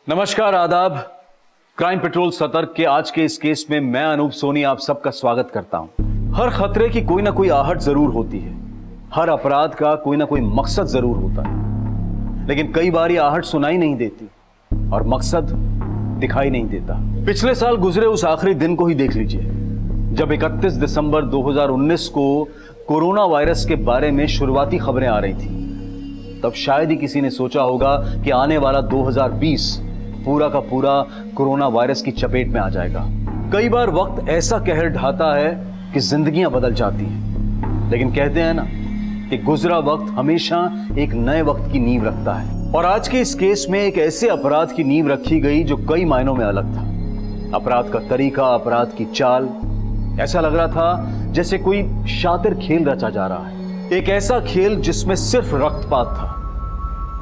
नमस्कार, आदाब। Crime petrol सतर्क के आज के इस केस में मैं अनूप सोनी आप सबका स्वागत करता हूं। हर खतरे की कोई ना कोई आहट जरूर होती है, हर अपराध का कोई ना कोई मकसद जरूर होता है, लेकिन कई बार ये आहट सुनाई नहीं देती और मकसद दिखाई नहीं देता। पिछले साल गुजरे उस आखिरी दिन को ही देख लीजिए, जब 31 दिसंबर 2019 को कोरोना वायरस के बारे में शुरुआती खबरें आ रही थी। तब शायद ही किसी ने सोचा होगा कि आने वाला 2020 पूरा का पूरा कोरोना वायरस की चपेट में आ जाएगा। कई बार वक्त ऐसा कहर ढाता है कि जिंदगियां बदल जाती हैं, लेकिन कहते हैं ना कि गुजरा वक्त हमेशा एक नए वक्त की नींव रखता है। और आज के इस केस में एक ऐसे अपराध की नींव रखी गई जो कई मायनों में अलग था। अपराध का तरीका, अपराध की चाल, ऐसा लग रहा था जैसे कोई शातिर खेल रचा जा रहा है। एक ऐसा खेल जिसमें सिर्फ रक्तपात था,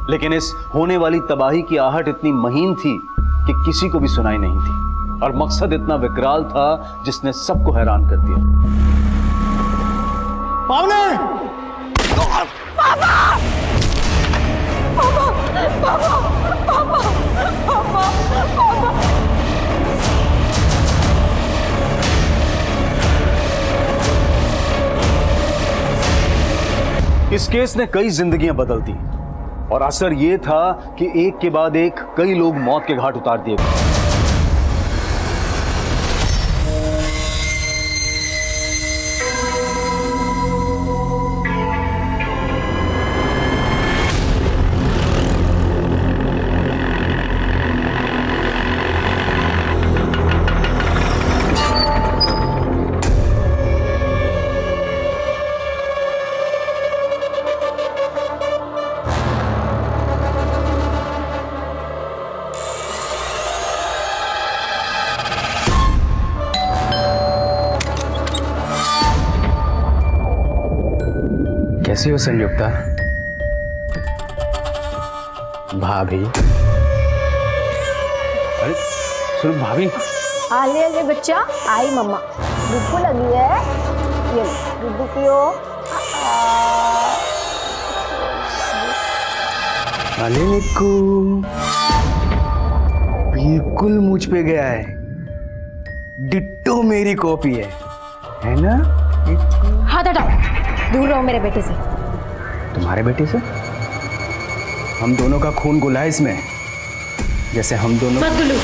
लेकिन इस होने वाली तबाही की आहट इतनी महीन थी कि किसी को भी सुनाई नहीं थी, और मकसद इतना विकराल था जिसने सबको हैरान कर दिया। पावने! पापा! पापा! पापा! पापा! पापा! पापा! इस केस ने कई जिंदगियां बदल दी और असर यह था कि एक के बाद एक कई लोग मौत के घाट उतार दिए गए। कैसी हो संयुक्ता? भाभी? अरे सुनो भाभी। आले आले बच्चा, आई मम्मा। भूख लगी है, ये दूध पियो। अरे निक्कू, बिल्कुल मुझ पे गया है, डिट्टो मेरी कॉपी है ना? हाथ हटाओ, दूर रहो मेरे बेटे से। तुम्हारे बेटे से? हम दोनों का खून घुला है इसमें, जैसे हम दोनों। मत गुल्लू,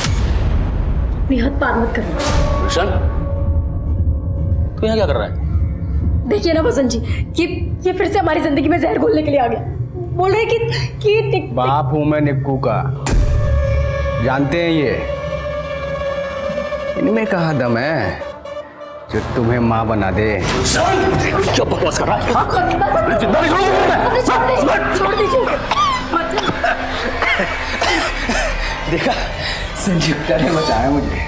निहत पार मत करना। रोशन, तू यहाँ क्या कर रहा है? देखिए ना वसंत जी, ये फिर से हमारी जिंदगी में जहर घोलने के लिए आ गया। बोल रहे कि बाप हूं मैं निक्कू का, जानते हैं ये। इनमें कहाँ दम है जो तुम्हें माँ बना दे। क्या बकवास कर रहा है? जिंदा नहीं छोड़ूंगा। छोड़ दीजिए। देखा, संयुक्ता ने बचाया मुझे।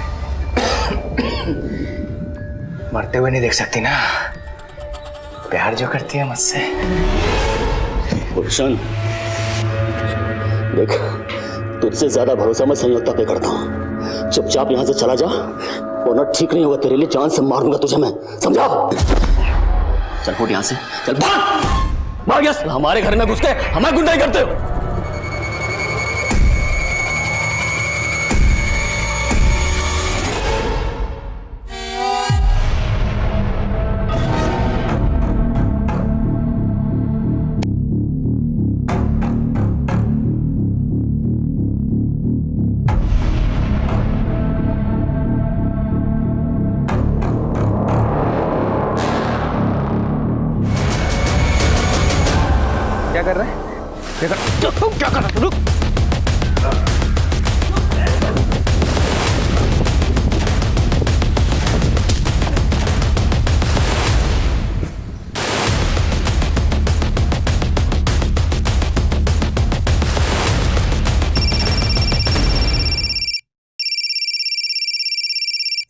मरते हुए नहीं देख सकती ना, प्यार जो करती है मुझसे। रोशन, देख, तुझसे ज्यादा भरोसा मैं संयुक्ता पे करता हूँ। चुपचाप यहाँ से चला जा, वरना ठीक नहीं होगा तेरे लिए। जान से मार दूंगा तुझे मैं, समझा? चल फुट यहाँ से, चल भाग यहाँ से। हमारे घर में घुस के हमें गुंडाई करते हो। क्या कर रहा है? क्या कर रहा है? रुक।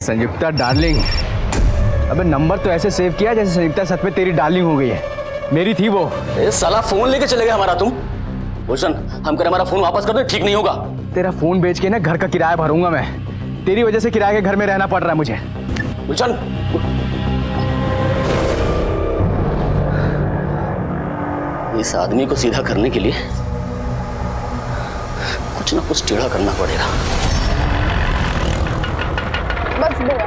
संयुक्ता डार्लिंग, अबे नंबर तो ऐसे सेव किया जैसे संयुक्ता सच में तेरी डार्लिंग हो गई है। मेरी थी वो। साला फोन लेके चले गए हमारा तुम। रोशन, हम करें हमारा फोन वापस कर दो, ठीक नहीं होगा। तेरा फोन बेच के ना घर का किराया भरूंगा मैं। तेरी वजह से किराए के घर में रहना पड़ रहा है मुझे। रोशन, इस आदमी को सीधा करने के लिए कुछ ना कुछ टेढ़ा करना पड़ेगा। बस भैया,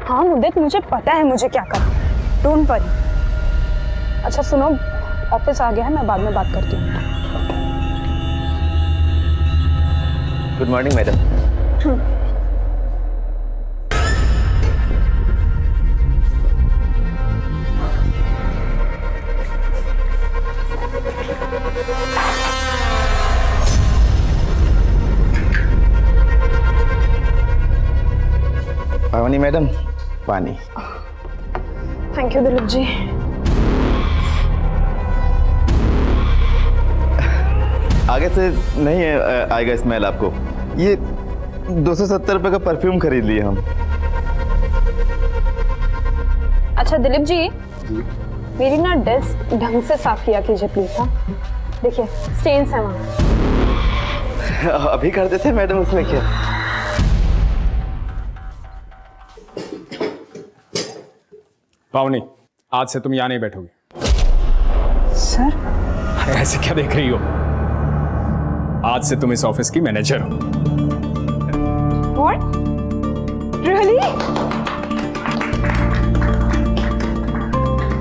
हाँ मुद्दत, मुझे पता है मुझे क्या करना, डोंट वरी। अच्छा सुनो, ऑफिस आ गया है, मैं बाद में बात करती हूँ। Good morning madam. पानी मैडम, पानी। Thank you Dilip ji. आगे से नहीं आएगा स्मेल आपको। ये 270 रुपए का परफ्यूम खरीद लिए हम। अच्छा दिलीप जी, मेरी ना डेस्क ढंग से साफ किया कीजिए प्लीज। हाँ देखिए स्टेन्स हैं वहाँ। अभी कर देते मैडम, उसमें क्या। पावनी, आज से तुम यहाँ नहीं बैठोगी। सर ऐसे क्या देख रही हो? आज से तुम इस ऑफिस की मैनेजर हो। What, really?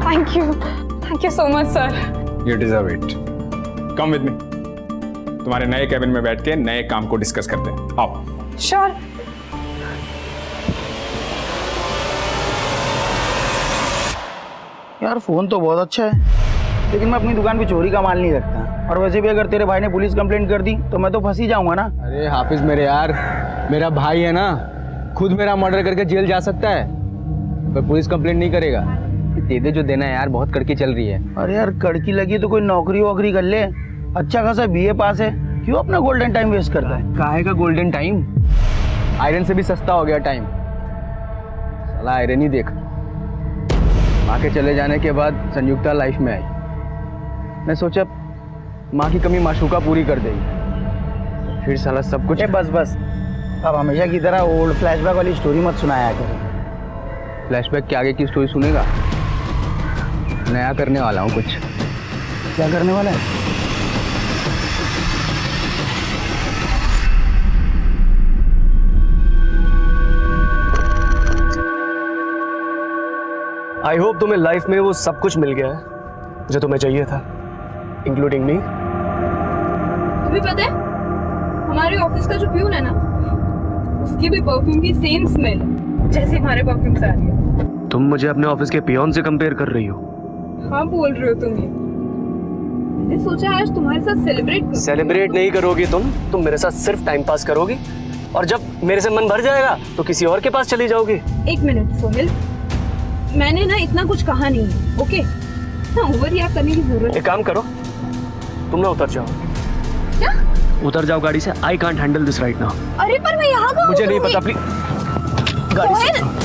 Thank you so much sir. You deserve it. Come with me, तुम्हारे नए कैबिन में बैठ के नए काम को डिस्कस करते हैं। आओ। श्योर। यार फोन तो बहुत अच्छा है, लेकिन मैं अपनी दुकान पे चोरी का माल नहीं रखता। और वैसे भी अगर तेरे भाई ने पुलिस कंप्लेंट कर दी तो मैं तो फंस ही जाऊंगा ना। अरे हाफिज मेरे यार, मेरा भाई है ना, खुद मेरा मर्डर करके जेल जा सकता है, पर पुलिस कंप्लेंट नहीं करेगा। दे दे जो देना है यार, बहुत कड़की चल रही है। अरे यार कड़की लगी तो कोई नौकरी वोकरी कर ले। अच्छा खासा बीए पास है, क्यों अपना गोल्डन टाइम वेस्ट करता है? काहे का गोल्डन टाइम? आयरन से भी सस्ता हो गया टाइम। साला आयरन ही देख। माँ के चले जाने के बाद संयुक्ता लाइफ में आई। मैं सोचा माँ की कमी माशूका पूरी कर देगी, फिर साला सब कुछ। बस अब हमेशा की तरह ओल्ड फ्लैशबैक वाली स्टोरी मत सुनाया कर। फ्लैशबैक के आगे की स्टोरी सुनेगा? नया करने वाला हूँ कुछ। क्या करने वाला है? आई होप तुम्हें लाइफ में वो सब कुछ मिल गया है जो तुम्हें चाहिए था, इंक्लूडिंग मी। तुम्हें पता है हमारे ऑफिस का जो प्यून है ना, उसकी भी परफ्यूम की सेम स्मेल जैसे हमारे परफ्यूम से आ रही है। तुम मुझे अपने ऑफिस के पियोन से कंपेयर कर रही हो? हाँ बोल रहे हो तुम ये। मैंने सोचा आज तुम्हारे साथ सेलिब्रेट नहीं करोगी तुम मेरे साथ सिर्फ टाइम पास करोगी, और जब मेरे से मन भर जाएगा तो किसी और के पास चली जाओगी। एक मिनट सोहेल, मैंने ना इतना कुछ कहा नहीं है, ओके? ना ओवर रिएक्ट करने की जरूरत। एक काम करो, तुम ना उतर जाओ। क्या? उतर जाओ गाड़ी से। I can't handle this right now. अरे पर मैं यहाँ कहाँ मुझे नहीं उतरूंगी? पता, प्लीज गाड़ी से।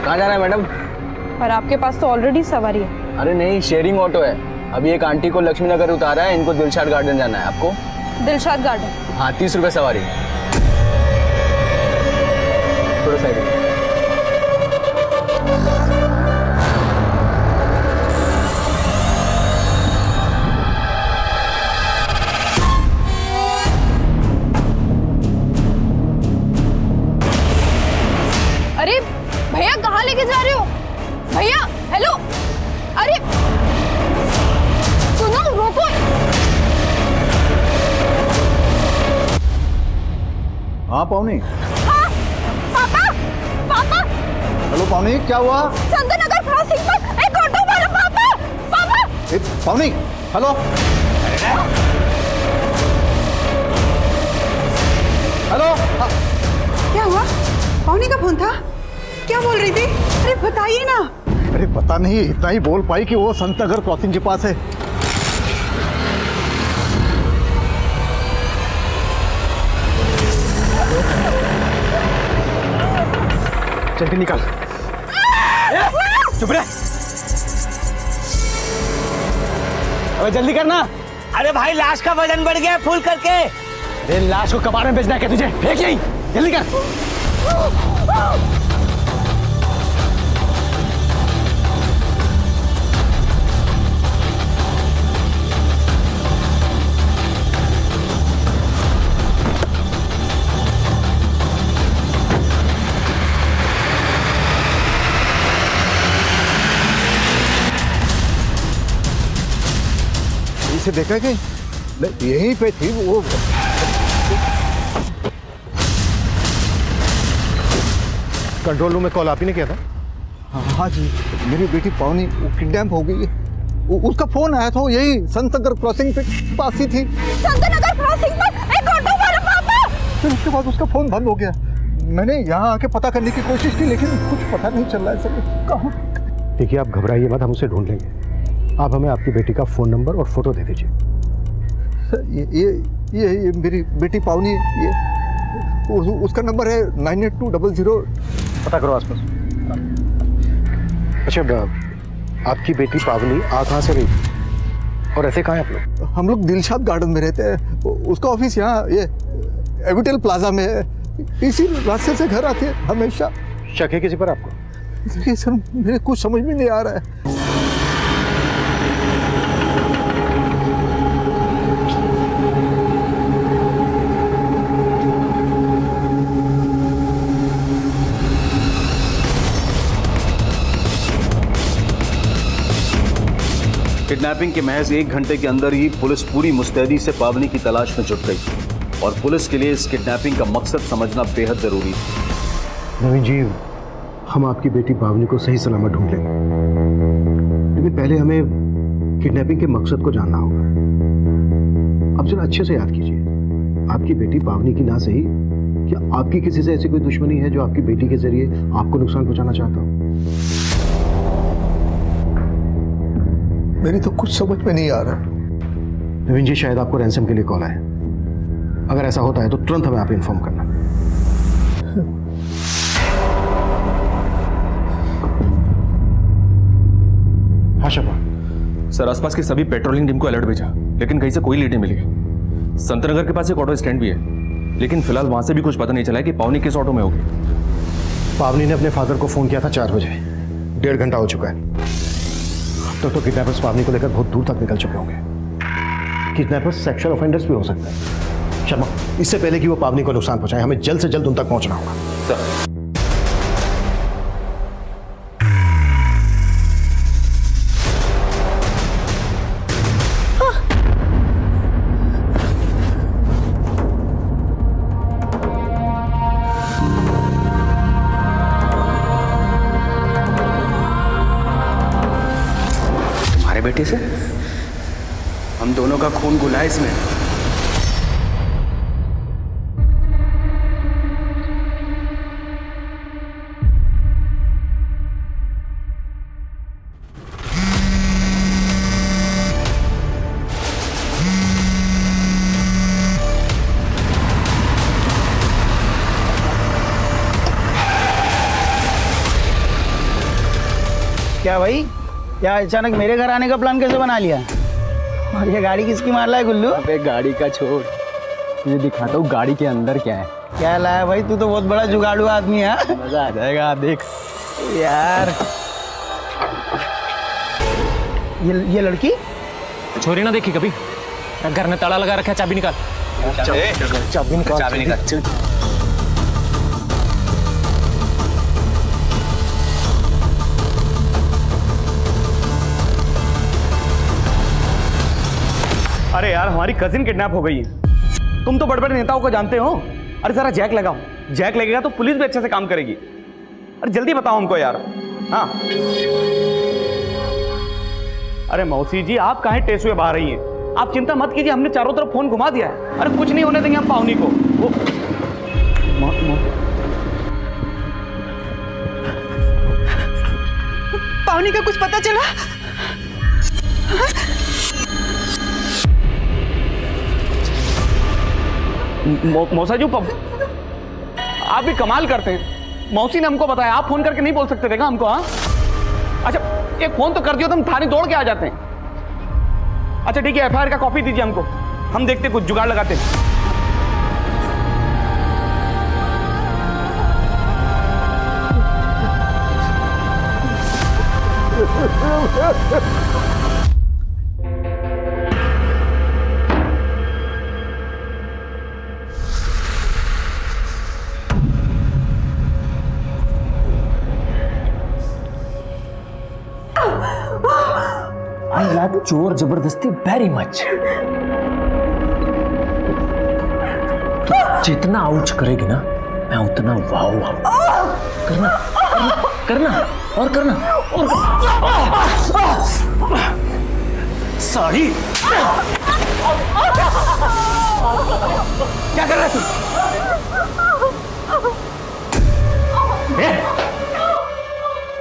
कहाँ जा रहा है मैडम? पर आपके पास तो ऑलरेडी सवारी है। अरे नहीं, शेयरिंग ऑटो है। अभी एक आंटी को लक्ष्मी नगर उतारा है, इनको दिलशाद गार्डन जाना है। आपको? दिलशाद गार्डन? हाँ, 30 रुपए सवारी। थोड़ा साइड में। अरे भैया कहाँ लेके जा रहे हो? भैया हेलो, अरे सुनो रोको। हाँ पावनी। हाँ पापा, पापा हेलो पावनी, क्या हुआ? संत नगर क्रॉसिंग पर एक ऑटो वाला। पापा पापा। पावनी हेलो। हेलो। क्या हुआ? पावनी का फोन था? क्या बोल रही थी? अरे बताइए ना। अरे पता नहीं, इतना ही बोल पाई कि वो संत नगर क्रॉसिंग के पास है। जल्दी निकाल। चुप रहे। अबे जल्दी करना। अरे भाई लाश का वजन बढ़ गया फुल करके। अरे लाश को कबाड़ में बेचना है क्या तुझे? फेंक यहीं, जल्दी कर। इसे देखा कि यहीं पे थी वो। कंट्रोल रूम में कॉल आप ही ने किया था? हाँ जी, मेरी बेटी पावनी किडनैप हो गई है। उसका फोन आया था, यही संत नगर क्रॉसिंग पे पास ही थी। संत नगर क्रॉसिंग पर एक ऑटो वाला पापा। फिर उसके बाद उसका फोन बंद हो गया। मैंने यहाँ आके पता करने की कोशिश की लेकिन कुछ पता नहीं चल रहा है सर। कहाँ? देखिए आप घबराइए मत, हम उसे ढूंढ लेंगे। आप हमें आपकी बेटी का फोन नंबर और फोटो दे दीजिए। ये मेरी बेटी पावनी है। ये उसका नंबर है 98200। पता करो आसपास। अच्छा, आपकी बेटी पावनी आ कहाँ से रही और ऐसे कहाँ हैं आप लोग? हम लोग दिलशाद गार्डन में रहते हैं। उसका ऑफिस यहाँ ये एविटेल प्लाजा में है। इसी रास्ते से घर आते हैं हमेशा। शक है किसी पर आपको? देखिए सर, मेरे कुछ समझ में नहीं आ रहा है। किडनैपिंग के महज 1 घंटे के अंदर ही पुलिस पूरी मुस्तैदी से पावनी की तलाश में जुट गई और पुलिस के लिए इस किडनैपिंग का मकसद समझना बेहद जरूरी है। नवीन जी, हम आपकी बेटी पावनी को सही सलामत ढूंढ लेंगे, लेकिन पहले हमें किडनैपिंग के मकसद को जानना होगा। अब जरा अच्छे से याद कीजिए, आपकी बेटी पावनी की ना सही, क्या आपकी किसी से ऐसी कोई दुश्मनी है जो आपकी बेटी के जरिए आपको नुकसान पहुंचाना चाहता हो? मेरी तो कुछ समझ में नहीं आ रहा। नवीन जी, शायद आपको रैंसम के लिए कॉल आया। अगर ऐसा होता है तो तुरंत हमें आप इन्फॉर्म करना। हाँ शर्मा सर, आसपास के सभी पेट्रोलिंग टीम को अलर्ट भेजा, लेकिन कहीं से कोई लीड नहीं मिली है। संत नगर के पास एक ऑटो स्टैंड भी है, लेकिन फिलहाल वहां से भी कुछ पता नहीं चला है कि पावनी किस ऑटो में होगी। पावनी ने अपने फादर को फोन किया था 4 बजे। 1.5 घंटा हो चुका है। तो किडनैपर्स पावनी को लेकर बहुत दूर तक निकल चुके होंगे। किडनैपर्स सेक्सुअल ऑफेंडर्स भी हो सकते हैं। शर्मा, इससे पहले कि वो पावनी को नुकसान पहुंचाए, हमें जल्द से जल्द उन तक पहुंचना होगा। सर, बेटे से हम दोनों का खून घुला है इसमें। क्या भाई, क्या अचानक मेरे घर आने का प्लान कैसे बना लिया? और ये गाड़ी किसकी मार रहा है गुल्लू? अबे गाड़ी का छोड़, तुझे दिखाता हूँ गाड़ी के अंदर क्या है। क्या लाया भाई, तू तो बहुत बड़ा जुगाड़ू आदमी है। मजा आ जाएगा, देख यार। ये लड़की छोरी ना देखी कभी? घर में ताला लगा रखा है, चाबी निकाल। चाबी निकाल। अरे यार, हमारी कजिन किडनैप हो गई है। तुम तो बड़े बड़े नेताओं को जानते हो। अरे जरा जैक लगाओ, जैक लगेगा तो पुलिस भी अच्छे से काम करेगी। अरे जल्दी बताओ हमको यार। हाँ, अरे मौसी जी, आप काहे टेसुए बहा रही हैं? आप चिंता मत कीजिए, हमने चारों तरफ फोन घुमा दिया है। अरे कुछ नहीं होने देंगे हम पावनी को। वो पावनी का कुछ पता चला? मौसा जी, आप भी कमाल करते हैं। मौसी ने हमको बताया, आप फोन करके नहीं बोल सकते थे क्या हमको? हाँ, अच्छा एक फोन तो कर दियो, तुम थाने दौड़ के आ जाते हैं। अच्छा ठीक है, FIR का कॉपी दीजिए हमको, हम देखते कुछ जुगाड़ लगाते हैं। आई लाइक चोर जबरदस्ती वेरी मच। तू जितना आउच करेगी ना, मैं उतना वाव वाव करना करना और करना और साड़ी। क्या कर रहा है तू?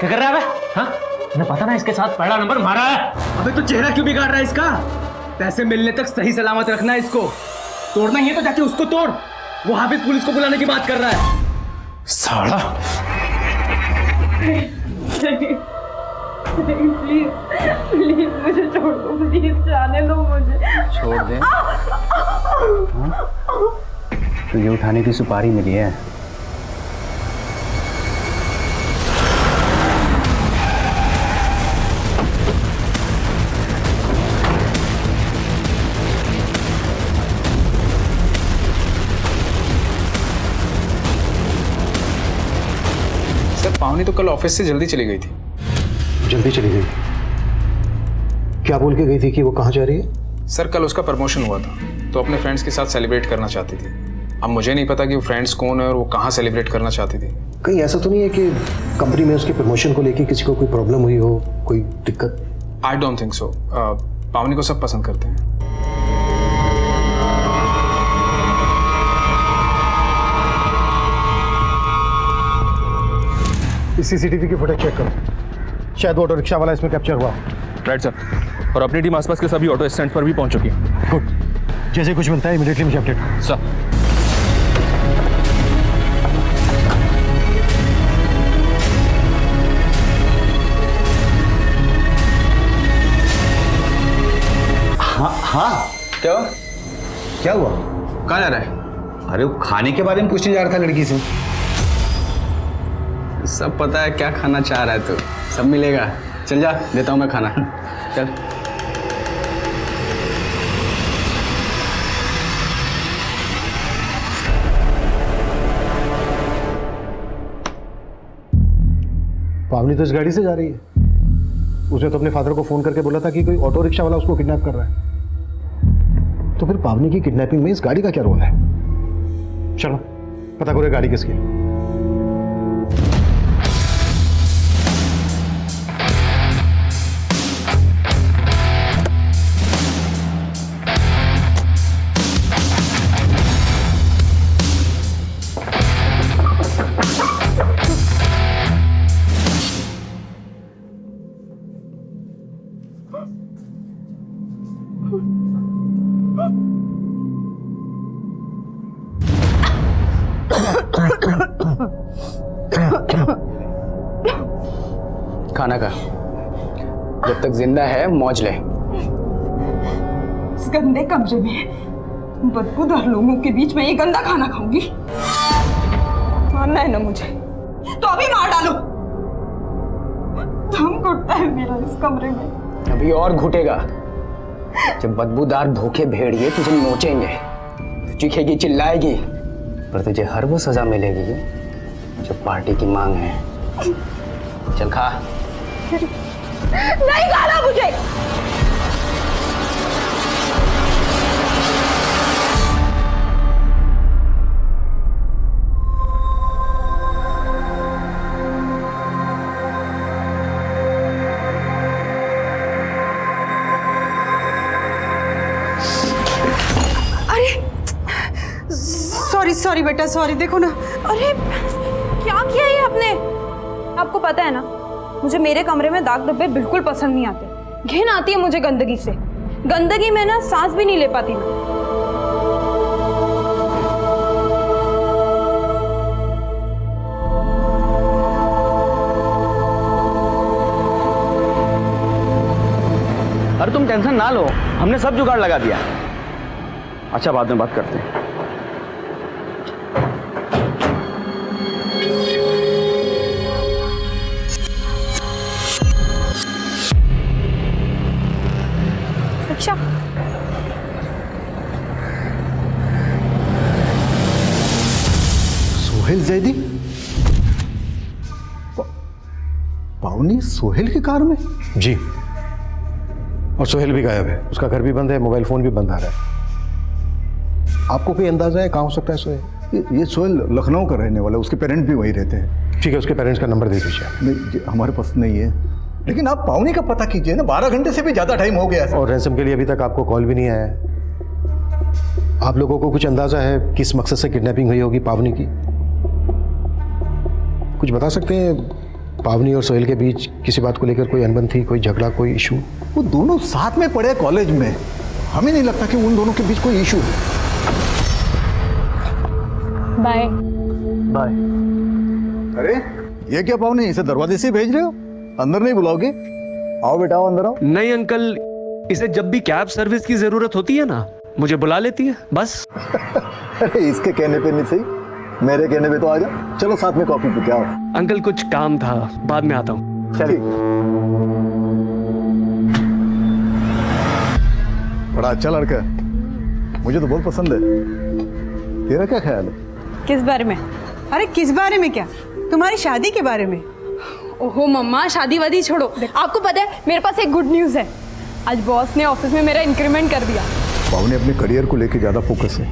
क्या कर रहा है? हाँ, तुम्हें पता ना इसके साथ पहला नंबर मारा है। अबे तू चेहरा क्यों बिगाड़ रहा है इसका? पैसे मिलने तक सही सलामत रखना है इसको। तोड़ना ही है तो जाके उसको तोड़। वो हाफिज पुलिस को बुलाने की बात कर रहा है। साला। प्लीज प्लीज मुझे छोड़ दो, प्लीज जाने दो मुझे। छोड़ दे? तुझे उठाने की सुपारी मिली है। पावनी तो कल ऑफिस से जल्दी चली गई थी। जल्दी चली गई? क्या बोल के गई थी कि वो कहाँ जा रही है? सर कल उसका प्रमोशन हुआ था तो अपने फ्रेंड्स के साथ सेलिब्रेट करना चाहती थी। अब मुझे नहीं पता कि वो फ्रेंड्स कौन है और वो कहाँ सेलिब्रेट करना चाहती थी। कहीं ऐसा तो नहीं है कि कंपनी में उसके प्रमोशन को लेके किसी को कोई प्रॉब्लम हुई हो, कोई दिक्कत? I don't think so. पावनी को सब पसंद करते हैं। इस CCTV की फुटेज चेक करो, शायद ऑटो रिक्शा वाला इसमें कैप्चर हुआ। Right sir. और अपनी टीम आसपास के सभी ऑटो स्टैंड पर भी पहुंच चुकी है। गुड, जैसे कुछ मिलता है इमीडिएटली मुझे अपडेट करो। सर। हाँ क्या हुआ? कहाँ जा रहा है? अरे वो खाने के बारे में पूछने जा रहा था लड़की से। सब पता है क्या खाना चाह रहा है तू। सब मिलेगा, चल जा, देता हूँ मैं खाना। चल। पावनी तो इस गाड़ी से जा रही है। उसने तो अपने फादर को फोन करके बोला था कि कोई ऑटो रिक्शा वाला उसको किडनैप कर रहा है। तो फिर पावनी की किडनैपिंग में इस गाड़ी का क्या रोल है? चलो पता करो गाड़ी किसकी है। खाना खा, जब तक जिंदा है मौज ले। इस गंदे कमरे में बदबूदार लोगों के बीच में ये गंदा खाना खाऊंगी? मारना है ना मुझे तो अभी मार डालो। दम घुटता है मेरा इस कमरे में। अभी और घुटेगा जब बदबूदार भूखे भेड़िए तुझे नोचेंगे। तू चीखेगी, चिल्लाएगी, पर तुझे हर वो सजा मिलेगी जो पार्टी की मांग है। चल खा। नहीं खाना मुझे। सॉरी बेटा, सॉरी। देखो ना, अरे क्या किया ये आपने? आपको पता है ना, मुझे मेरे कमरे में दाग धब्बे बिल्कुल पसंद नहीं आते। घिन आती है मुझे गंदगी से। गंदगी में ना सांस भी नहीं ले पाती मैं। अरे तुम टेंशन ना लो, हमने सब जुगाड़ लगा दिया। अच्छा, बाद में बात करते हैं। अच्छा, सोहेल जैदी? पावनी सोहेल की कार में? जी, और सोहेल भी गायब है, उसका घर भी बंद है, मोबाइल फोन भी बंद आ रहा है। आपको कोई अंदाजा है कहाँ हो सकता है सोहेल? ये सोहेल लखनऊ का रहने वाला है, उसके पेरेंट्स भी वहीं रहते हैं। ठीक है, उसके पेरेंट्स का नंबर दे दीजिए। नहीं, हमारे पास नहीं है, लेकिन आप पावनी का पता कीजिए ना, 12 घंटे से भी ज़्यादा टाइम हो गया है। और रैंसम के लिए अभी तक आपको कॉल भी नहीं आया है। आप लोगों को कुछ अंदाजा है किस मकसद से किडनैपिंग हुई होगी पावनी की? कुछ बता सकते हैं? पावनी और सोहेल के बीच किसी बात को लेकर कोई अनबन थी, कोई झगड़ा, कोई इशू? वो दोनों साथ में पढ़े कॉलेज में, हमें नहीं लगता कि उन दोनों के बीच कोई इशू है। Bye bye. अरे ये क्या पावनी, इसे दरवाजे से भेज रहे हो? अंदर नहीं बुलाओगे? आओ बेटा, आओ अंदर आओ। नहीं अंकल, इसे जब भी कैब सर्विस की जरूरत होती है ना, मुझे बुला लेती है बस। अरे इसके कहने पे नहीं सही, मेरे कहने पे तो आ जा। चलो साथ में कॉफी पी के आओ। अंकल कुछ काम था, बाद में आता हूँ। चलिए। बड़ा अच्छा लड़का है, मुझे तो बहुत पसंद है। तेरा क्या ख्याल है? किस बारे में? अरे किस बारे में क्या, तुम्हारी शादी के बारे में। ओहो मम्मा, शादी वादी छोड़ो। आपको पता है मेरे पास एक गुड न्यूज़ है। आज बॉस ने ऑफिस में मेरा इंक्रीमेंट कर दिया। पावनी अपने करियर को लेकर ज्यादा फोकस है,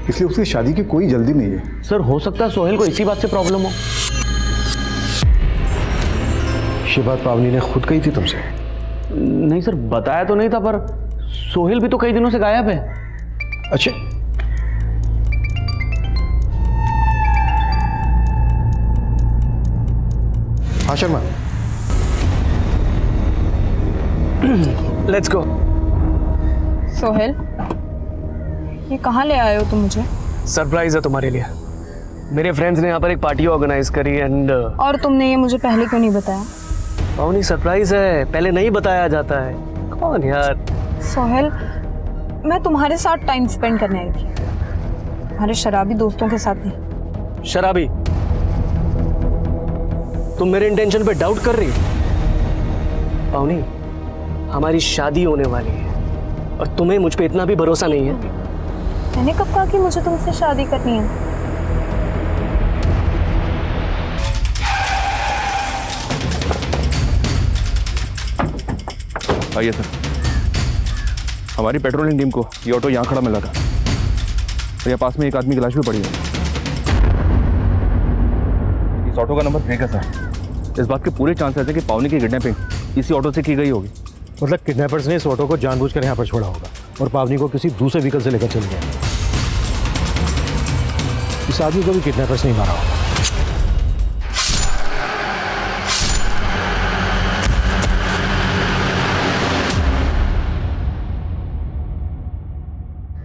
इसलिए उसकी शादी की कोई जल्दी नहीं है। सर हो सकता है सोहेल को इसी बात से प्रॉब्लम हो। ये बात पावनी ने खुद कही थी तुमसे? नहीं सर, बताया तो नहीं था, पर सोहेल भी तो कई दिनों से गायब है। अच्छा, हाँ शर्मा, लेट्स गो। सोहेल, ये कहाँ ले आए हो तुम मुझे? सरप्राइज है तुम्हारे लिए। मेरे फ्रेंड्स ने यहाँ पर एक पार्टी ऑर्गेनाइज करी एंड और तुमने ये मुझे पहले क्यों नहीं बताया? पावनी सरप्राइज है, पहले नहीं बताया जाता है। कौन यार? सोहेल, मैं तुम्हारे साथ टाइम स्पेंड करने आई थी, तुम्हारे शराबी दोस्तों के साथ नहीं। शराबी? तुम मेरे इंटेंशन पे डाउट कर रही? पावनी, हमारी शादी होने वाली है और तुम्हें मुझ पे इतना भी भरोसा नहीं है? मैंने कब कहा कि मुझे तुमसे शादी करनी है? आइए सर, हमारी पेट्रोलिंग टीम को ये ऑटो यहाँ खड़ा मिला था और यहाँ पास में एक आदमी की लाश भी पड़ी है। इस ऑटो का नंबर फेक है सर। इस बात के पूरे चांसेस है कि पावनी की किडनैपिंग इसी ऑटो से की गई होगी। मतलब किडनैपर्स ने इस ऑटो को जानबूझकर यहाँ पर छोड़ा होगा और पावनी को किसी दूसरे व्हीकल से लेकर चले गए। इस आदमी को भी किडनैपर्स नहीं मारा होगा।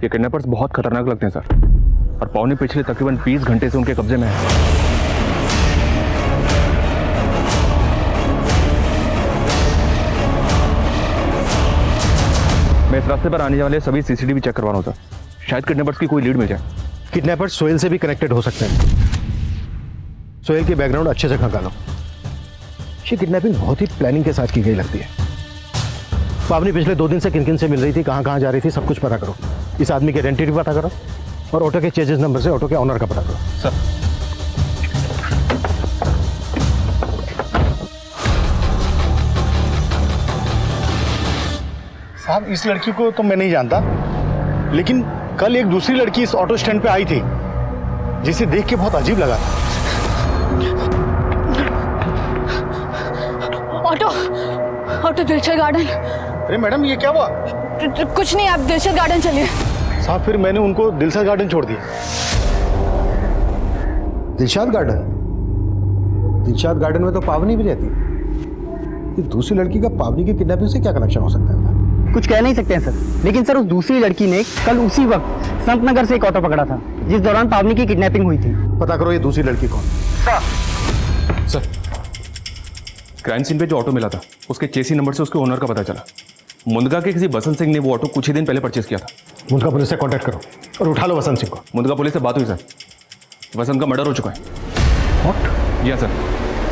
ये किडनैपर्स बहुत खतरनाक लगते हैं सर, और पावनी पिछले तकरीबन 20 घंटे से उनके कब्जे में है। मैं इस रास्ते पर आने वाले सभी सीसीटीवी चेक करवा रहा हूँ सर, शायद किडनैपर्स की कोई लीड मिल जाए। किडनैपर्स सोहेल से भी कनेक्टेड हो सकते हैं। सोहेल की बैकग्राउंड अच्छे से खंगालो। ये किडनैपिंग बहुत ही प्लानिंग के साथ की गई लगती है। पावनी पिछले 2 दिन से किन किन से मिल रही थी, कहाँ जा रही थी, सब कुछ पता करो। इस आदमी के आइडेंटिटी पता करो और ऑटो के चेजेस नंबर से ऑटो के ऑनर का पता करो। सर साहब, इस लड़की को तो मैं नहीं जानता, लेकिन कल एक दूसरी लड़की इस ऑटो स्टैंड पे आई थी जिसे देख के बहुत अजीब लगा। Auto auto Dilshad garden. अरे मैडम, ये क्या हुआ? कुछ नहीं, आप दिलशद गार्डन चलिए। साहब, फिर मैंने उनको दिलशद गार्डन छोड़ दिया। दिलशद गार्डन? दिलशद गार्डन में तो पावनी भी रहती है। ये दूसरी लड़की का पावनी की किडनैपिंग से क्या कनेक्शन हो सकता है? कुछ कह नहीं सकते हैं सर, लेकिन सर उस दूसरी लड़की ने कल उसी वक्त संत नगर से एक ऑटो पकड़ा था जिस दौरान पावनी की किडनैपिंग हुई थी। पता करो ये दूसरी लड़की कौन? सर, क्राइम सीन पे जो ऑटो मिला था उसके चेसी नंबर से उसके ओनर का पता चला। मुंदगा के किसी बसंत सिंह ने वो ऑटो कुछ ही दिन पहले परचेज किया था। मुंदगा पुलिस से कांटेक्ट करो और उठा लो वसंत सिंह को। मुंदगा पुलिस से बात हुई सर, वसंत का मर्डर हो चुका है। व्हाट? यस सर,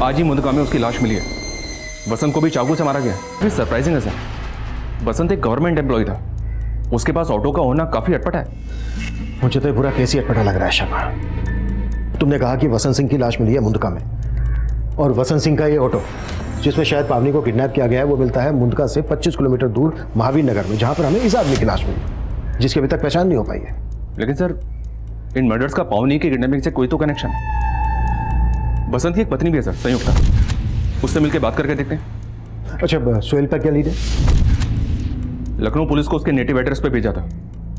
आज ही मुंदगा में उसकी लाश मिली है। वसंत को भी चाकू से मारा गया है। सरप्राइजिंग है सर, वसंत एक गवर्नमेंट एम्प्लॉय था, उसके पास ऑटो का होना काफी अटपटा है। मुझे तो ये पूरा केस ही अटपटा लग रहा है शर्मा। तुमने कहा कि वसंत सिंह की लाश मिली है मुंदका में, और वसंत सिंह का ये ऑटो जिसमें शायद पावनी को किडनैप किया गया है वो मिलता है मुंदका से 25 किलोमीटर दूर महावीर नगर में, जहां पर हमें इस आदमी की लाश मिली जिसकी अभी तक पहचान नहीं हो पाई है। लेकिन सर इन मर्डर्स का पावनी की किडनैपिंग से कोई तो कनेक्शन है। बसंत की एक पत्नी भी है सर, संयुक्ता, उससे मिलकर बात करके देखते हैं। अच्छा, सोहेल पर क्या लीड है? लखनऊ पुलिस को उसके नेटिव एड्रेस पे भेजा था,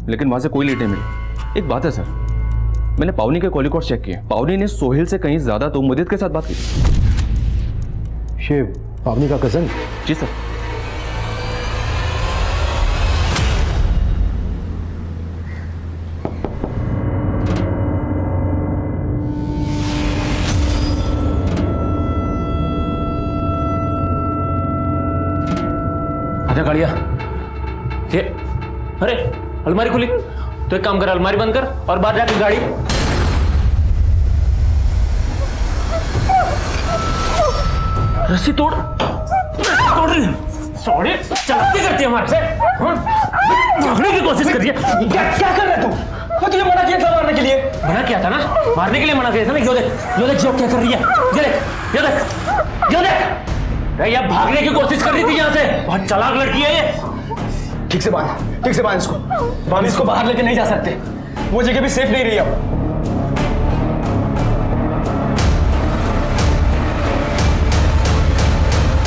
लेकिन वहां से कोई लीड नहीं मिली। एक बात है सर, मैंने पावनी के कॉल रिकॉर्ड चेक किए, पावनी ने सोहेल से कहीं ज्यादा तो मुदित के साथ बात की। ये पावनी का कजन? जी सर। आजा गाड़िया, ये अरे अलमारी खुली, तो एक काम कर, अलमारी बंद कर और बाहर जाकर गाड़ी। रस्सी तोड़ रही है, सॉरी चलाती करती है हमारे से, भागने की कोशिश कर रही है। क्या कर रहे तुम? वो तुझे मना किया था मारने के लिए। मना किया था ना, मारने के लिए मना किया था ना। यो देख जो क्या कर रही है, ये देख। ये भागने की कोशिश कर रही थी यहाँ से, बहुत चालाक लड़की है ये। ठीक से बांध इसको। हम इसको बाहर लेके नहीं जा सकते, वो जगह भी सेफ नहीं रही अब।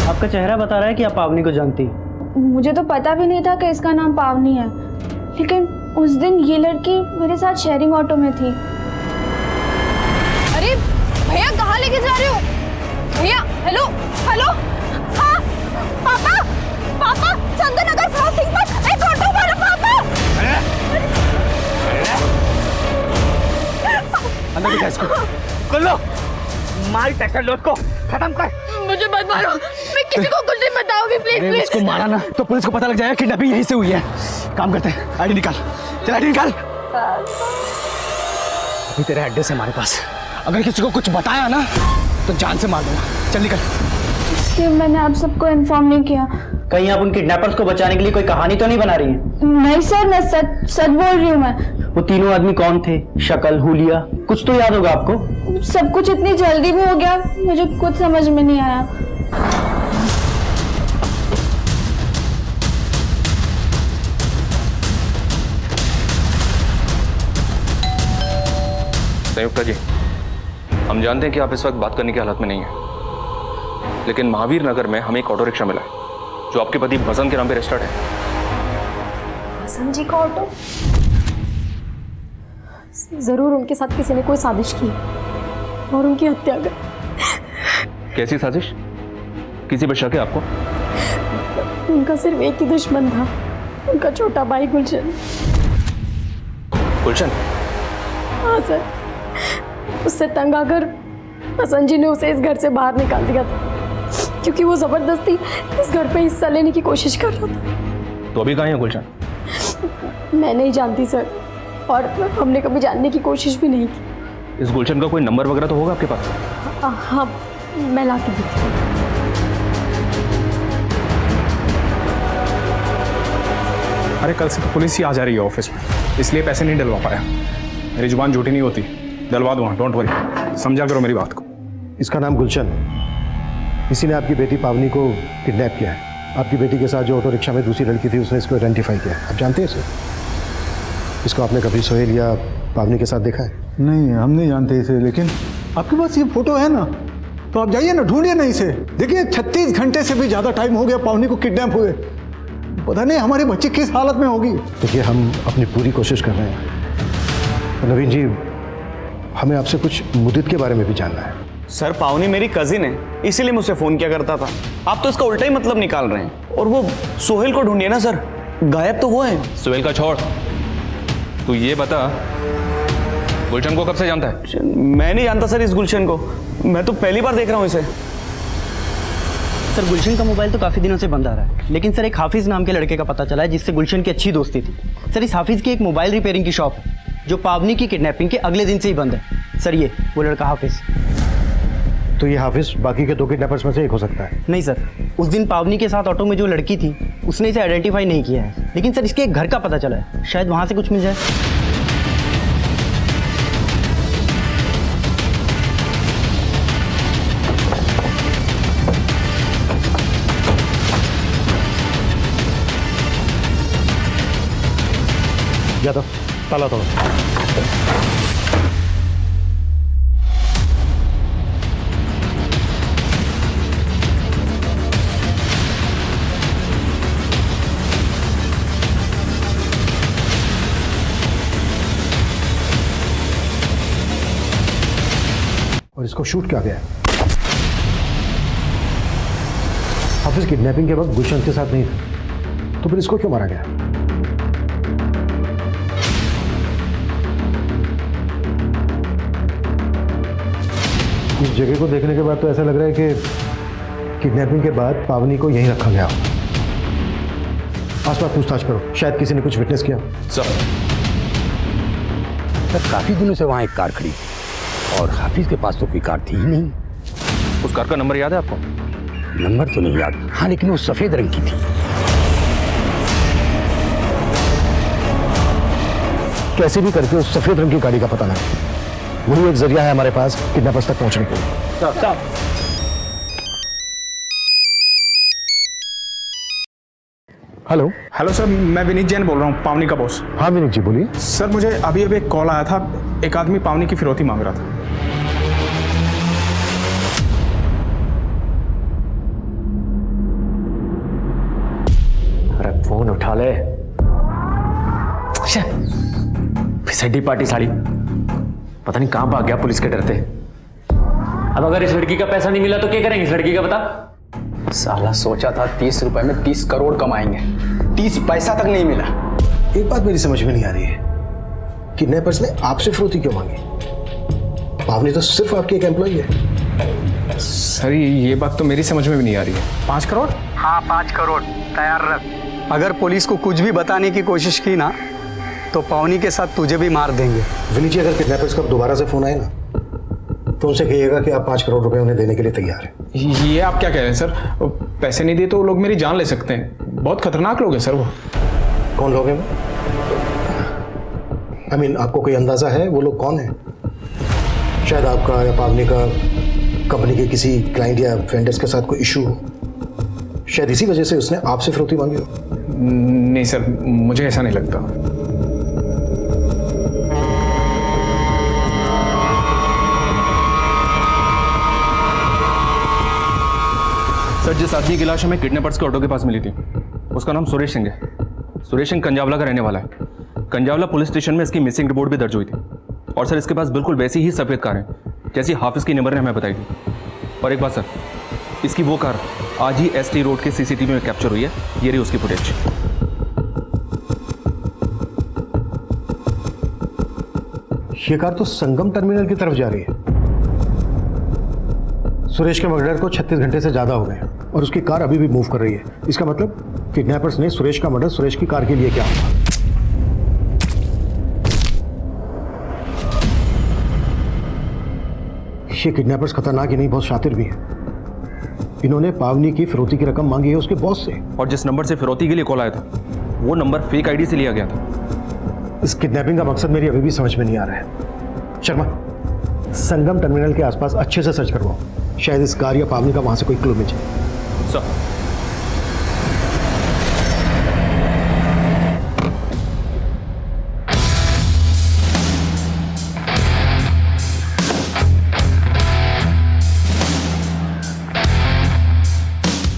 आपका चेहरा बता रहा है कि आप पावनी को जानती हैं। मुझे तो पता भी नहीं था कि इसका नाम पावनी है, लेकिन उस दिन ये लड़की मेरे साथ शेयरिंग ऑटो में थी। अरे भैया कहाँ लेके जा रहे हो? भैया हेलो। हाँ पापा चंदन नगर क्रॉसिंग पर एक ऑटो वाला पापा। अंदर दिखा इसको, खोल लो, मार टक्कर लो उसको, खत्म कर। मुझे मत मारो, मैं किसी को कुछ नहीं बताऊंगी, प्लीज। उसको मारा ना तो पुलिस को पता लग जाएगा किडनैपिंग यहीं से हुई है। काम करते हैं, आईडी निकाल, चल आईडी निकाल। अभी तेरा एड्रेस है हमारे पास, अगर किसी को कुछ बताया ना तो जान से मार दूंगा। चल निकल। इसलिए मैंने आप सबको इन्फॉर्म नहीं किया। कहीं आप उन किडनैपर्स को बचाने के लिए कोई कहानी तो नहीं बना रही हैं? नहीं सर, मैं सच बोल रही हूँ। मैं वो तीनों आदमी कौन थे? शक्ल, हुलिया, कुछ तो याद होगा आपको? सब कुछ इतनी जल्दी भी हो गया, मुझे कुछ समझ में नहीं आया। संयुक्ता जी, हम जानते हैं कि आप इस वक्त बात करने की हालत में नहीं है, लेकिन महावीर नगर में हमें एक ऑटो रिक्शा मिला है जो आपके पति बसंत के नाम पे रजिस्टर्ड है। बसंत जी का ऑटो? जरूर उनके साथ किसी ने कोई साजिश की और उनकी हत्या कर। कैसी साजिश? किसी पर शक है आपको? उनका सिर्फ एक ही दुश्मन था, उनका छोटा भाई गुलशन। गुलशन? हाँ सर, उससे तंग आकर बसंत जी ने उसे इस घर से बाहर निकाल दिया था, क्योंकि वो जबरदस्ती इस घर पे हिस्सा लेने की कोशिश कर रहा था। तो अभी कहाँ है गुलशन? मैं नहीं जानती सर, और हमने कभी जानने की कोशिश भी नहीं की। इस गुलशन का कोई नंबर वगैरह तो होगा आपके पास? हाँ, मैं ला के देती हूँ। अरे कल से तो पुलिस ही आ जा रही है ऑफिस में, इसलिए पैसे नहीं डलवा पाया। मेरी जुबान झूठी नहीं होती, डलवा दूंगा, डोंट वरी, समझा करो मेरी बात को। इसका नाम गुलशन, इसी ने आपकी बेटी पावनी को किडनैप किया है। आपकी बेटी के साथ जो ऑटो रिक्शा में दूसरी लड़की थी उसने इसको आइडेंटिफाई किया। आप जानते हैं इसे? इसको आपने कभी सोहेल या पावनी के साथ देखा है? नहीं, हम नहीं जानते इसे, लेकिन आपके पास ये फोटो है ना, तो आप जाइए ना, ढूंढिए ना इसे। देखिए 36 घंटे से भी ज़्यादा टाइम हो गया पावनी को किडनैप हुए, पता नहीं हमारी बच्ची किस हालत में होगी। देखिए हम अपनी पूरी कोशिश कर रहे हैं। नवीन जी, हमें आपसे कुछ मुदित के बारे में भी जानना है। सर पावनी मेरी कजिन है, इसीलिए मुझसे फोन किया करता था। आप तो इसका उल्टा ही मतलब निकाल रहे हैं। और वो सोहेल को ढूंढिए ना सर, गायब तो वो है। सोहेल का छोड़, तू ये बता गुलशन को कब से जानता है? मैं नहीं जानता सर इस गुलशन को, मैं तो पहली बार देख रहा हूँ इसे। सर गुलशन का मोबाइल तो काफ़ी दिनों से बंद आ रहा है, लेकिन सर एक हाफिज़ नाम के लड़के का पता चला है जिससे गुलशन की अच्छी दोस्ती थी। सर इस हाफिज़ की एक मोबाइल रिपेयरिंग की शॉप है जो पावनी की किडनैपिंग के अगले दिन से ही बंद है। सर ये वो लड़का हाफिज़। तो ये हाफिज बाकी के 2 किडनैपर्स में से एक हो सकता है? नहीं सर, उस दिन पावनी के साथ ऑटो में जो लड़की थी उसने इसे आइडेंटिफाई नहीं किया है, लेकिन सर इसके एक घर का पता चला है, शायद वहाँ से कुछ मिल जाए। यादव ताला तोड़ो। और इसको शूट किया गया है। हाफिज किडनैपिंग के वक्त गुलशन के साथ नहीं था, तो फिर इसको क्यों मारा गया? इस जगह को देखने के बाद तो ऐसा लग रहा है कि किडनैपिंग के बाद पावनी को यहीं रखा गया। आसपास पूछताछ करो, शायद किसी ने कुछ विटनेस किया। सर काफी दिनों से वहां एक कार खड़ी और हाफिज के पास तो कोई कार थी ही नहीं। उस कार का नंबर याद है आपको? नंबर तो नहीं याद, हाँ, लेकिन वो सफेद रंग की थी। कैसे भी करके उस सफेद रंग की गाड़ी का पता लगा, वही एक जरिया है हमारे पास किडनैपर्स तक पहुंचने के लिए। हेलो। हेलो सर, मैं विनीत जैन बोल रहा हूँ, पावनी का बॉस। हाँ विनीत जी बोलिए। सर मुझे अभी एक कॉल आया था, एक आदमी पावनी की फिरौती मांग रहा था। अरे फोन उठा ले। फिसड्डी पार्टी साड़ी, पता नहीं कहां भाग गया पुलिस के डरते। अब अगर इस लड़की का पैसा नहीं मिला तो क्या करेंगे इस लड़की का, बता। साला सोचा था 30 रुपए में 30 करोड़ कमाएंगे, 30 पैसा तक नहीं मिला। एक बात मेरी समझ में नहीं आ रही है, किडनैपर्स ने आपसे फिरौती क्यों मांगी? पावनी तो सिर्फ आपकी एक एम्प्लॉई है। सर ये बात तो मेरी समझ में भी नहीं आ रही है। 5 करोड़? हाँ 5 करोड़ तैयार रख। अगर पुलिस को कुछ भी बताने की कोशिश की ना तो पावनी के साथ तुझे भी मार देंगे। विनीत जी, अगर किडनैपर्स का दोबारा से फोन आए ना तो उनसे कहिएगा कि आप 5 करोड़ रुपए उन्हें देने के लिए तैयार हैं। ये आप क्या कह रहे हैं सर? पैसे नहीं दिए तो वो लोग मेरी जान ले सकते हैं, बहुत खतरनाक लोग हैं सर वो। कौन लोग हैं? I mean, आपको कोई अंदाजा है वो लोग कौन है? शायद आपका या पावनी का कंपनी के किसी क्लाइंट या वेंडर्स के साथ कोई इशू हो, शायद इसी वजह से उसने आपसे फिरौती मांगी हो। नहीं सर, मुझे ऐसा नहीं लगता। सर जिस आदमी की लाश हमें किडनैपर्स के ऑटो के पास मिली थी उसका नाम सुरेश सिंह है। सुरेश सिंह कंजावला का रहने वाला है। कंजावला पुलिस स्टेशन में इसकी मिसिंग रिपोर्ट भी दर्ज हुई थी और सर इसके पास बिल्कुल वैसी ही सफ़ेद कार है जैसी हाफिज की नंबर ने हमें बताई थी। और एक बात सर, इसकी वो कार आज ही एसटी रोड के सीसीटीवी में कैप्चर हुई है। ये रही उसकी फुटेज। ये कार तो संगम टर्मिनल की तरफ जा रही है। सुरेश के मर्डर को 36 घंटे से ज्यादा हो गए और उसकी कार अभी भी मूव कर रही है। इसका मतलब किडनैपर्स ने सुरेश का मर्डर सुरेश की कार के लिए किया होगा। ये किडनैपर्स खतरनाक ही नहीं, बहुत शातिर भी है। इन्होंने पावनी की फिरौती की रकम मांगी है उसके बॉस से। और जिस नंबर से फिरौती के लिए कॉल आया था वो नंबर फेक आईडी से लिया गया था। इस किडनैपिंग का मकसद मेरी अभी भी समझ में नहीं आ रहा है। शर्मा, संगम टर्मिनल के आसपास अच्छे से सर्च करवाओ, शायद इस कार या पावनी का वहां से कोई क्लू मिल जाए। सर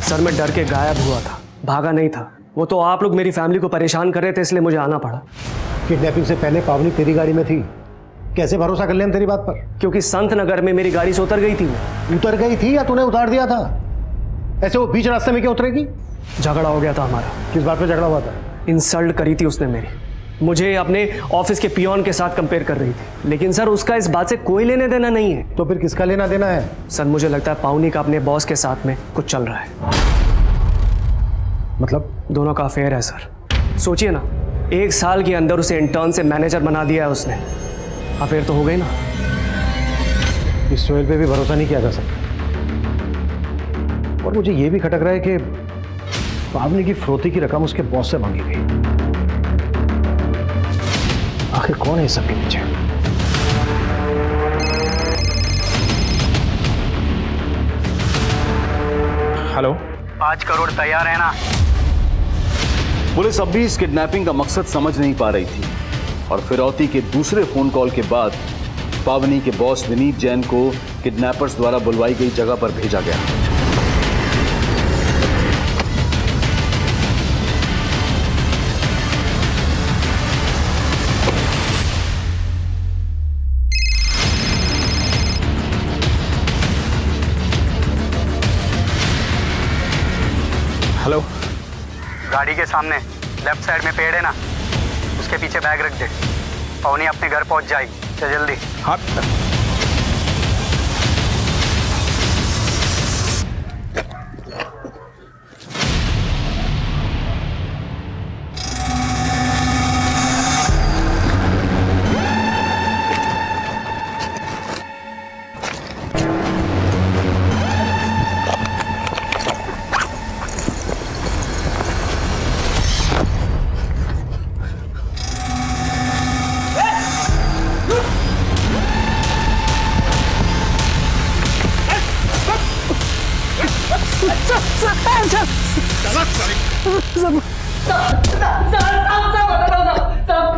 सर मैं डर के गायब हुआ था, भागा नहीं था। वो तो आप लोग मेरी फैमिली को परेशान कर रहे थे इसलिए मुझे आना पड़ा। किडनैपिंग से पहले पावनी तेरी गाड़ी में थी, कैसे भरोसा कर ले हम तेरी बात पर? क्योंकि संत नगर में मेरी गाड़ी से उतर गई थी। उतर गई थी या तूने उतार दिया था? ऐसे वो बीच रास्ते में क्या उतरेगी? झगड़ा हो गया था हमारा। किस बात पे झगड़ा हुआ था? इंसल्ट करी थी उसने मेरी। मुझे अपने ऑफिस के पियोन के साथ कंपेयर कर रही थी, लेकिन सर उसका इस बात से कोई लेने देना नहीं है। तो फिर किसका लेना देना है? सर मुझे लगता है पावनी का अपने बॉस के साथ में कुछ चल रहा है। मतलब? दोनों का अफेयर है सर। सोचिए ना, 1 साल के अंदर उसे इंटर्न से मैनेजर बना दिया है उसने। अफेयर तो हो गई ना। इस सोहेल पे भी भरोसा नहीं किया जा सकता। और मुझे ये भी खटक रहा है कि पावनी की फिरौती की रकम उसके बॉस से मांगी गई। आखिर कौन है इस सबके पीछे? हेलो, 5 करोड़ तैयार है ना? पुलिस अब भी इस किडनैपिंग का मकसद समझ नहीं पा रही थी और फिरौती के दूसरे फोन कॉल के बाद पावनी के बॉस विनीत जैन को किडनैपर्स द्वारा बुलवाई गई जगह पर भेजा गया। हेलो, गाड़ी के सामने लेफ्ट साइड में पेड़ है ना, उसके पीछे बैग रख दे। पवनी अपने घर पहुंच जाएगी, चल जल्दी। हाँ।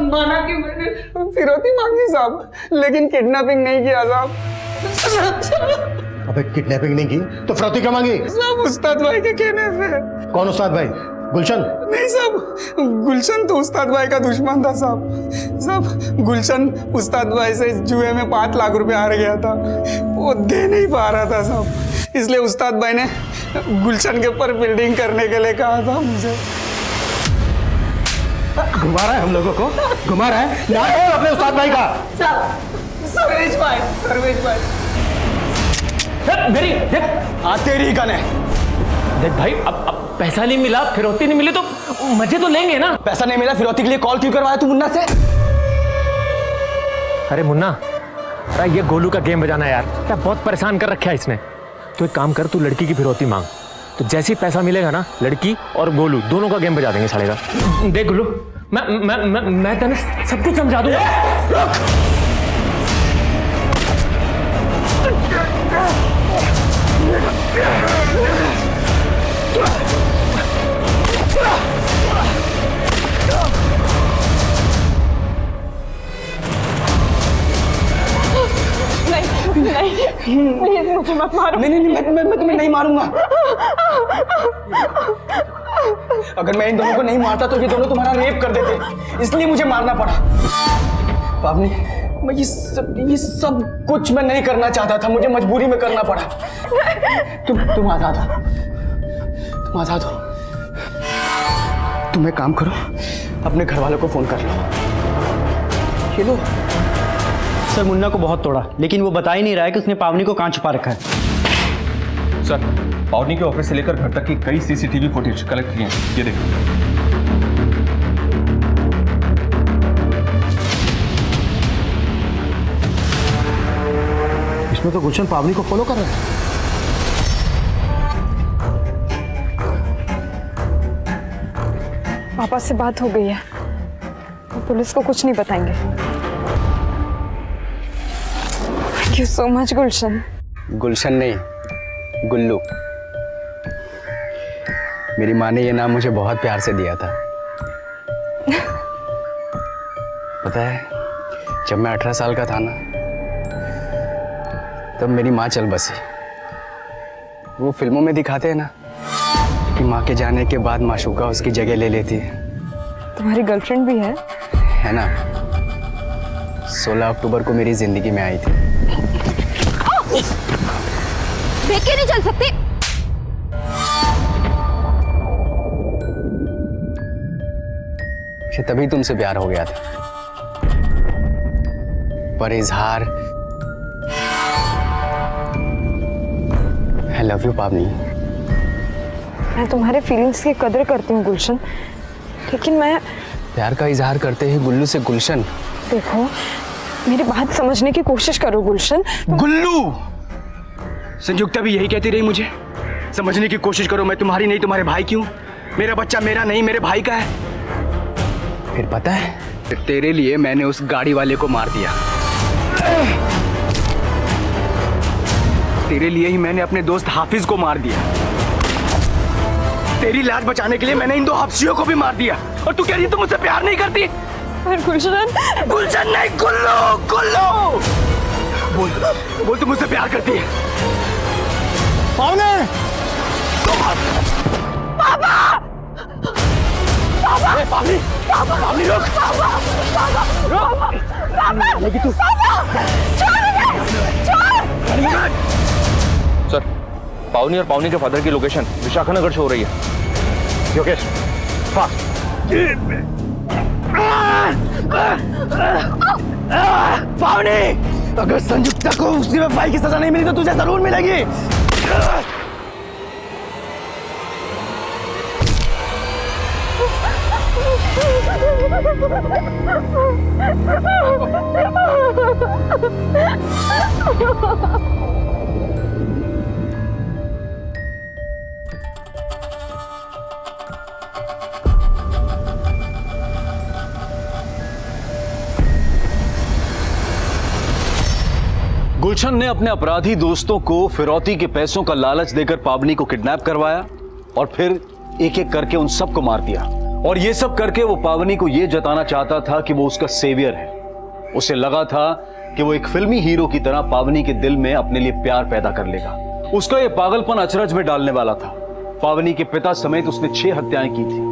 माना कि मैंने फिरौती मांगी साहब, लेकिन किडनैपिंग नहीं किया साहब। अबे किडनैपिंग नहीं की तो फिरौती क्यों मांगी? साहब उस्ताद भाई के कहने से। कौन उस्ताद भाई? गुलशन? नहीं साहब, गुलशन तो उस्ताद भाई का दुश्मन था साहब। साहब गुलशन उस्ताद भाई से जुए में 5 लाख रुपए हार गया था, वो दे नहीं पा रहा था साहब, इसलिए उस्ताद भाई ने गुलशन के ऊपर बिल्डिंग करने के लिए कहा था मुझे। घुमा रहा है हम लोगों को, घुमा रहा है। ना है अपने उस्ताद भाई का। सर्वेश भाई, सर्वेश भाई मेरी देख, तेरी गन है। देख भाई, अब पैसा नहीं मिला, फिरौती नहीं मिली तो मजे तो लेंगे ना। पैसा नहीं मिला, फिरौती के लिए कॉल क्यों करवाया तू मुन्ना से? अरे मुन्ना, अरे ये गोलू का गेम बजाना यार, क्या बहुत परेशान कर रखा है इसने। तो एक काम कर, तू लड़की की फिरौती मांग, तो जैसे ही पैसा मिलेगा ना, लड़की और गोलू दोनों का गेम बजा देंगे साले का। देख गोलू, मैं तेने सब कुछ समझा दूंगा। नहीं, मुझे मत मारो। नहीं, मैं तुम्हें नहीं मारूंगा। अगर मैं इन दोनों को नहीं मारता तो ये दोनों तुम्हारा रेप कर देते, इसलिए मुझे मारना पड़ा। पावनी, मैं ये सब कुछ मैं नहीं करना चाहता था, मुझे मजबूरी में करना पड़ा। तुम आजाद हो, तुम आजाद हो। तुम एक काम करो, अपने घर वालों को फोन कर लो। ये लो। सर मुन्ना को बहुत तोड़ा, लेकिन वो बता ही नहीं रहा है कि उसने पावनी को कहाँ छुपा रखा है। सर, पावनी के ऑफिस से लेकर घर तक की कई सीसीटीवी फुटेज कलेक्ट किए हैं, ये देखिए। इसमें तो गुलशन पावनी को फॉलो कर रहा है। पापा से बात हो गई है, वो पुलिस को कुछ नहीं बताएंगे। थैंक यू सो मच गुलशन। गुलशन नहीं, गुल्लू। मेरी माँ ने ये नाम मुझे बहुत प्यार से दिया था। पता है, जब मैं 18 साल का था ना, तब मेरी माँ चल बसी। वो फिल्मों में दिखाते हैं ना कि माँ के जाने के बाद माशूका उसकी जगह ले लेती है। तुम्हारी गर्लफ्रेंड भी है ना? 16 अक्टूबर को मेरी जिंदगी में आई थी। देख के नहीं चल सकते। मुझे तभी तुमसे प्यार हो गया था, पर इजहार आई लव यू पावनी। मैं तुम्हारे फीलिंग्स की कदर करती हूँ गुलशन, लेकिन मैं प्यार का इजहार करते ही गुल्लू से गुलशन। देखो, मेरी बात समझने की कोशिश करो गुलशन। गुल्लू, संयुक्ता भी यही कहती रही मुझे, समझने की कोशिश करो, मैं तुम्हारी नहीं तुम्हारे भाई की हूँ, मेरा बच्चा मेरा नहीं मेरे भाई का है। फिर पता है, फिर तेरे लिए मैंने उस गाड़ी वाले को मार दिया। तेरे लिए ही मैंने अपने दोस्त हाफिज को मार दिया। तेरी लाज बचाने के लिए मैंने इन दो हफ्सियों को भी मार दिया, और तू कह रही है तुम मुझसे प्यार नहीं करती? पर गुलशन, गुलशन नहीं, गुल्लू, गुल्लू, बोल बोल तुम मुझसे प्यार करती है? पावने, पापा, पापा, पापा, पापा, पापा, रुक, पापा, पापा, रुक, पापा, लेकिन तू, सर, पावनी और पावनी के फादर की लोकेशन विशाखानगर से हो रही है। योगेश, फास्ट। पावनी, अगर संयुक्ता को उसकी वफाई की सजा नहीं मिली तो तुझे जरूर मिलेगी। गुलशन ने अपने अपराधी दोस्तों को फिरौती के पैसों का लालच देकर पावनी को किडनैप करवाया और फिर एक एक करके उन सबको मार दिया। और ये सब करके वो पावनी को ये जताना चाहता था कि वो उसका सेवियर है। उसे लगा था कि वो एक फिल्मी हीरो की तरह पावनी के दिल में अपने लिए प्यार पैदा कर लेगा। उसका ये पागलपन अचरज में डालने वाला था। पावनी के पिता समेत उसने 6 हत्याएं की थी।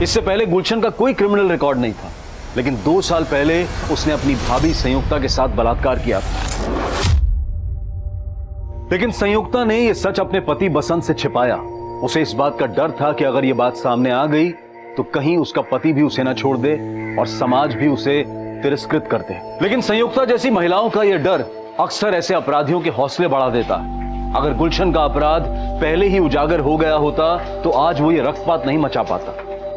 इससे पहले गुलशन का कोई क्रिमिनल रिकॉर्ड नहीं था, लेकिन 2 साल पहले उसने अपनी भाभी संयुक्ता के साथ बलात्कार किया था। लेकिन संयुक्ता ने यह सच अपने पति बसंत से छिपाया। उसे इस बात का डर था कि अगर यह बात सामने आ गई तो कहीं उसका पति भी उसे न छोड़ दे और समाज भी उसे तिरस्कृत कर दे। लेकिन संयुक्ता जैसी महिलाओं का यह डर अक्सर ऐसे अपराधियों के हौसले बढ़ा देता है। अगर गुलशन का अपराध पहले ही उजागर हो गया होता तो आज वो ये रक्तपात नहीं मचा पाता।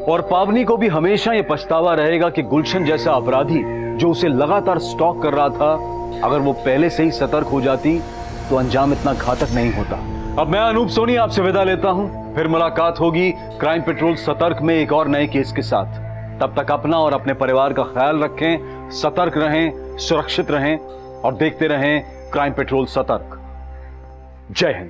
और पावनी को भी हमेशा ये पछतावा रहेगा कि गुलशन जैसा अपराधी जो उसे लगातार स्टॉक कर रहा था, अगर वो पहले से ही सतर्क हो जाती तो अंजाम इतना घातक नहीं होता। अब मैं अनूप सोनी आपसे विदा लेता हूं। फिर मुलाकात होगी क्राइम पेट्रोल सतर्क में एक और नए केस के साथ। तब तक अपना और अपने परिवार का ख्याल रखें, सतर्क रहें, सुरक्षित रहें और देखते रहें क्राइम पेट्रोल सतर्क। जय हिंद।